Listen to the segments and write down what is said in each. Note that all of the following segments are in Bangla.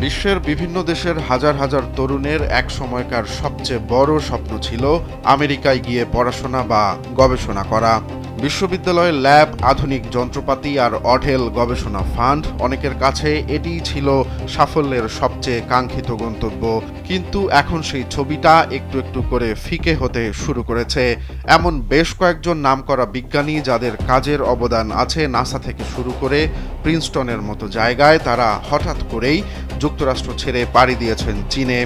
বিশ্বের বিভিন্ন দেশের হাজার হাজার তরুণের এক সময়কার সবচেয়ে বড় স্বপ্ন ছিল আমেরিকায় গিয়ে পড়াশোনা বা গবেষণা করা। বিশ্ববিদ্যালয়ের ল্যাব, আধুনিক যন্ত্রপাতি আর অঢেল গবেষণা ফান্ড, অনেকের কাছে এটিই ছিল সাফল্যের সবচেয়ে কাঙ্ক্ষিত গন্তব্য। কিন্তু এখন সেই ছবিটা একটু একটু করে ফিকে হতে শুরু করেছে। এমন বেশ কয়েকজন নামকরা বিজ্ঞানী যাদের কাজের অবদান আছে নাসা থেকে শুরু করে প্রিন্সটনের মতো জায়গায়, তারা হঠাৎ করেই যুক্তরাষ্ট্র ছেড়ে পাড়ি দিয়েছেন চীনে।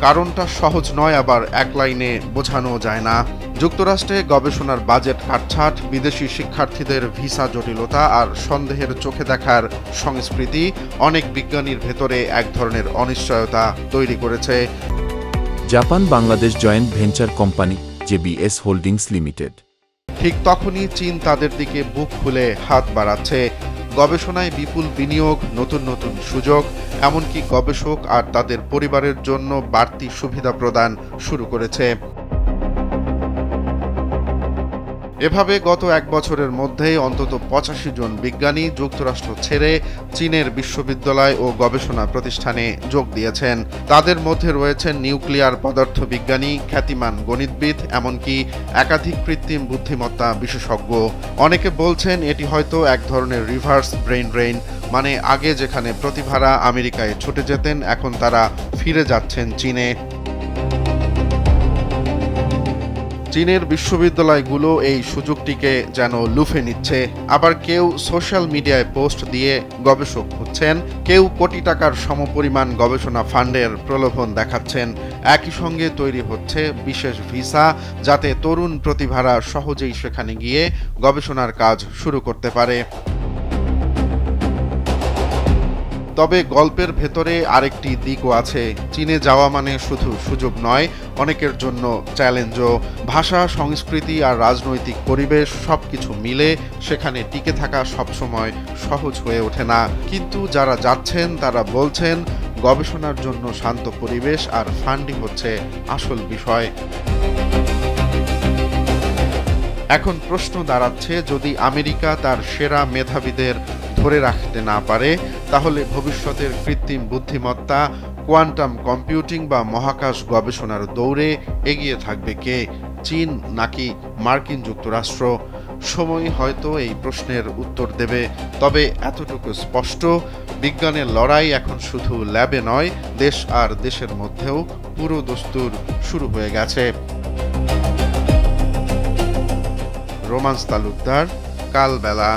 কারণটা সহজ নয়, আবার এক লাইনে বোঝানো যায় না। যুক্তরাষ্ট্রে গবেষণার বাজেট কাটছাঁট, বিদেশি শিক্ষার্থীদের ভিসা জটিলতা আর সন্দেহের চোখে দেখার সংস্কৃতি অনেক বিজ্ঞানীর ভেতরে এক ধরনের অনিশ্চয়তা তৈরি করেছে। Japan Bangladesh joint venture company JBS holdings limited. ঠিক তখনই চীন তাদের দিকে বুক খুলে হাত বাড়াচ্ছে। গবেষণায় বিপুল বিনিয়োগ, নতুন নতুন সুযোগ, এমনকি গবেষক আর তাদের পরিবারের জন্য বাড়তি সুবিধা প্রদান শুরু করেছে। এভাবে গত এক বছরের মধ্যেই অন্তত ৮৫ জন বিজ্ঞানী যুক্তরাষ্ট্র ছেড়ে চীনের বিশ্ববিদ্যালয় ও গবেষণা প্রতিষ্ঠানে যোগ দিয়েছেন। তাদের মধ্যে রয়েছেন নিউক্লিয়ার পদার্থবিজ্ঞানী, খ্যাতিমান গণিতবিদ, এমনকি একাধিক কৃত্রিম বুদ্ধিমত্তা বিশেষজ্ঞ। অনেকে বলছেন এটি হয়তো এক ধরনের রিভার্স ব্রেইন ড্রেইন, মানে আগে যেখানে প্রতিভারা আমেরিকায় ছুটে যেতেন, এখন তারা ফিরে যাচ্ছেন চীনে। চীনের বিশ্ববিদ্যালয়গুলো এই সুযোগটিকে যেন লুফে নিচ্ছে। আবার কেউ সোশ্যাল মিডিয়ায় পোস্ট দিয়ে গবেষক খুঁজছেন, কেউ কোটি টাকার সমপরিমাণ গবেষণা ফান্ডের প্রলোভন দেখাচ্ছেন। একই সঙ্গে তৈরি হচ্ছে বিশেষ ভিসা, যাতে তরুণ প্রতিভারা সহজেই সেখানে গিয়ে গবেষণার কাজ শুরু করতে পারে। তবে গল্পের ভেতরে আরেকটি দিকও আছে। চীনে যাওয়া মানে শুধু সুযোগ নয়, অনেকের জন্য চ্যালেঞ্জও। ভাষা, সংস্কৃতি আর রাজনৈতিক পরিবেশ সবকিছু মিলে সেখানে টিকে থাকা সবসময় সহজ হয়ে ওঠে না। কিন্তু যারা যাচ্ছেন তারা বলছেন গবেষণার জন্য শান্ত পরিবেশ আর ফান্ডই হচ্ছে আসল বিষয়। এখন প্রশ্ন দাঁড়াচ্ছে, যদি আমেরিকা তার সেরা মেধাবীদের ধরে রাখতে না পারে, তাহলে ভবিষ্যতের কৃত্রিম বুদ্ধিমত্তা, কোয়ান্টাম কম্পিউটিং বা মহাকাশ গবেষণার দৌড়ে এগিয়ে থাকবে কে, চীন নাকি মার্কিন যুক্তরাষ্ট্র? সময় হয়তো এই প্রশ্নের উত্তর দেবে। তবে এতটুকু স্পষ্ট, বিজ্ঞানের লড়াই এখন শুধু ল্যাবে নয়, দেশ আর দেশের মধ্যেও পুরো দস্তুর শুরু হয়ে গেছে। রোমান্স তালুকদার, কালবেলা।